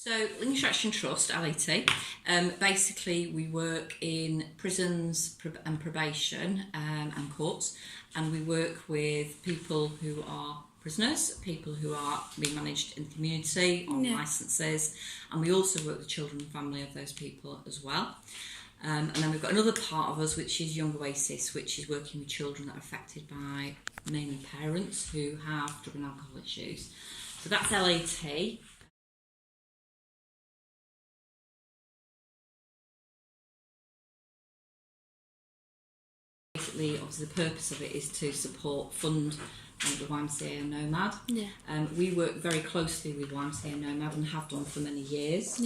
So Lincolnshire Action Trust, LAT, basically we work in prisons and probation and courts, and we work with people who are prisoners, people who are being managed in the community on licences, and we also work with children and family of those people as well. And then we've got another part of us which is Young Oasis, which is working with children that are affected by mainly parents who have drug and alcohol issues. So that's LAT. Basically, obviously the purpose of it is to fund the YMCA and Nomad. We work very closely with YMCA and Nomad and have done for many years.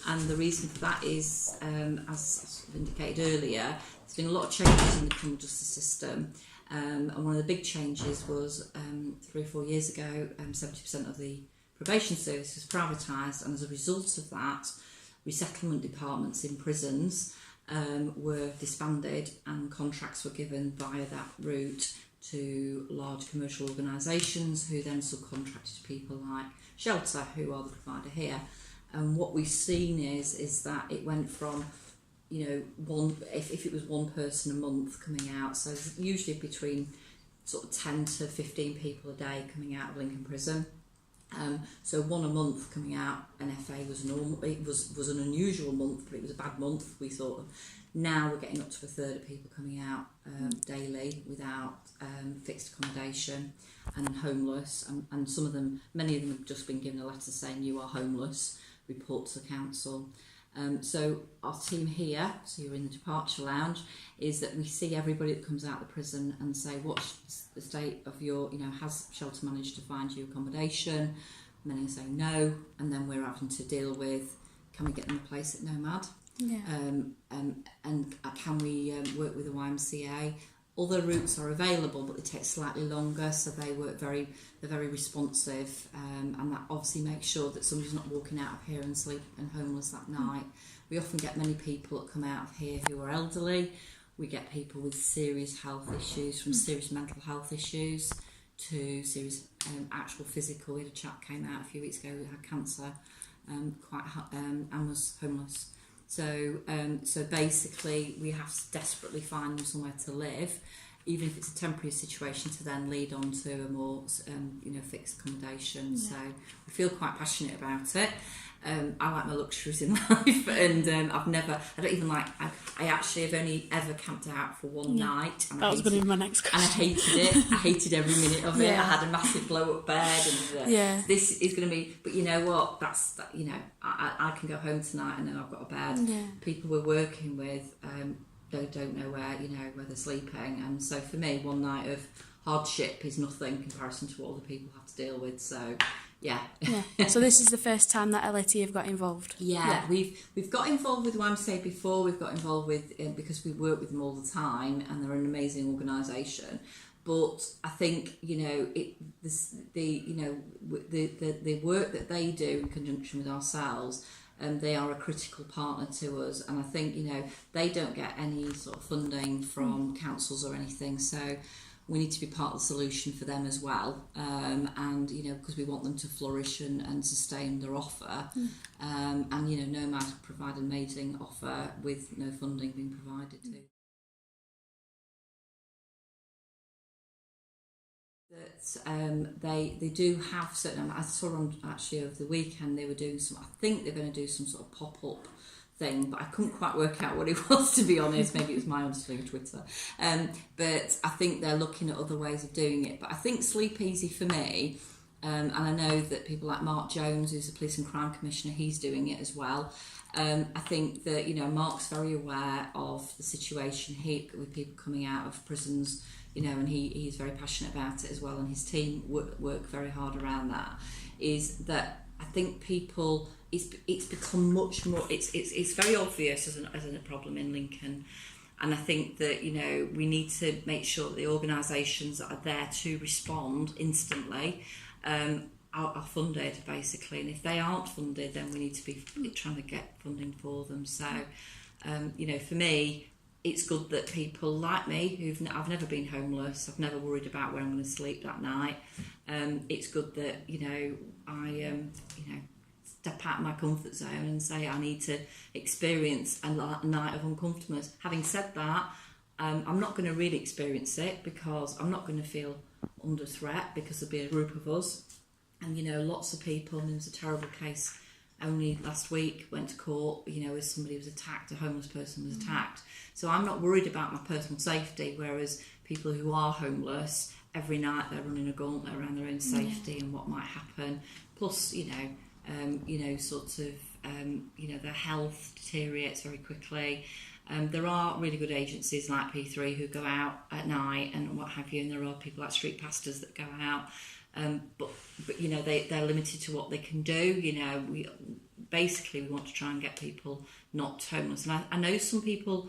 And the reason for that is, as indicated earlier, there's been a lot of changes in the criminal justice system. And one of the big changes was 3 or 4 years ago, 70% of the probation service was privatised, and as a result of that, resettlement departments in prisons were disbanded and contracts were given via that route to large commercial organisations who then subcontracted to people like Shelter, who are the provider here. And what we've seen is that it went from, if it was one person a month coming out, so usually between sort of 10 to 15 people a day coming out of Lincoln Prison. So one a month coming out, an FA was normal. It was an unusual month, but it was a bad month, we thought. Now we're getting up to a third of people coming out daily without fixed accommodation and homeless, and some of them, many of them have just been given a letter saying you are homeless, report to the council. So our team here, so you're in the departure lounge, is that we see everybody that comes out of the prison and say, what's the state of your, has Shelter managed to find you accommodation? Many are saying no, and then we're having to deal with, can we get them a place at Nomad? And can we work with the YMCA? Other routes are available, but they take slightly longer, so they're very responsive, and that obviously makes sure that somebody's not walking out of here and sleep and homeless that night. We often get many people that come out of here who are elderly. We get people with serious health issues, from serious mental health issues to serious actual physical. We had a chap came out a few weeks ago who had cancer, and was homeless. So basically, we have to desperately find them somewhere to live, even if it's a temporary situation, to then lead on to a more, fixed accommodation. So we feel quite passionate about it. I like my luxuries in life, and I actually have only ever camped out for one night. And that was going to be my next question. And I hated it. I hated every minute of it. I had a massive blow-up bed, and this is going to be. But you know what? I can go home tonight, and then I've got a bed. People we're working with don't know where they're sleeping, and so for me, one night of hardship is nothing in comparison to what other people have to deal with. So. Yeah. So this is the first time that LAT have got involved. We've got involved with YMCA before. We've got involved with because we work with them all the time, and they're an amazing organisation. But I think the work that they do in conjunction with ourselves, they are a critical partner to us, and I think they don't get any sort of funding from councils or anything. So. We need to be part of the solution for them as well, and because we want them to flourish and sustain their offer. And Nomad provide an amazing offer with no funding being provided to. That they do have certain. I saw on actually over the weekend they were doing some. I think they're going to do some sort of pop-up thing, but I couldn't quite work out what it was, to be honest. Maybe it was my understanding of Twitter, but I think they're looking at other ways of doing it. But I think Sleep Easy for me, and I know that people like Mark Jones, who's the Police and Crime Commissioner, he's doing it as well. I think that Mark's very aware of the situation with people coming out of prisons, and he's very passionate about it as well, and his team work very hard around that. Is that I think people. It's become much more. It's very obvious as a problem in Lincoln, and I think that we need to make sure that the organisations that are there to respond instantly are funded, basically. And if they aren't funded, then we need to be trying to get funding for them. So, for me, it's good that people like me I've never been homeless. I've never worried about where I'm going to sleep that night. It's good that step out of my comfort zone and say I need to experience a night of uncomfortableness. Having said that, I'm not going to really experience it because I'm not going to feel under threat, because there'll be a group of us. And, you know, lots of people, and there was a terrible case only last week, went to court, you know, as somebody was attacked, a homeless person was attacked. So I'm not worried about my personal safety, whereas people who are homeless, every night they're running a gauntlet around their own safety and what might happen. Plus, you know, sort of, you know, their health deteriorates very quickly. There are really good agencies like P3 who go out at night and what have you, and there are people like street pastors that go out. But you know, they're limited to what they can do. You know, we want to try and get people not homeless. And I know some people,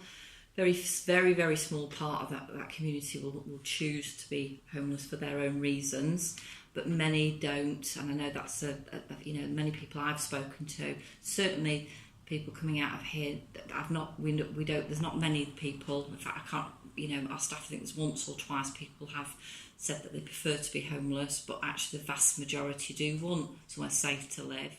very, very small part of that community will choose to be homeless for their own reasons, but many don't. And I know that's you know, many people I've spoken to, certainly people coming out of here, there's not many people, in fact I can't, you know, our staff, I think there's once or twice people have said that they prefer to be homeless, but actually the vast majority do want somewhere safe to live.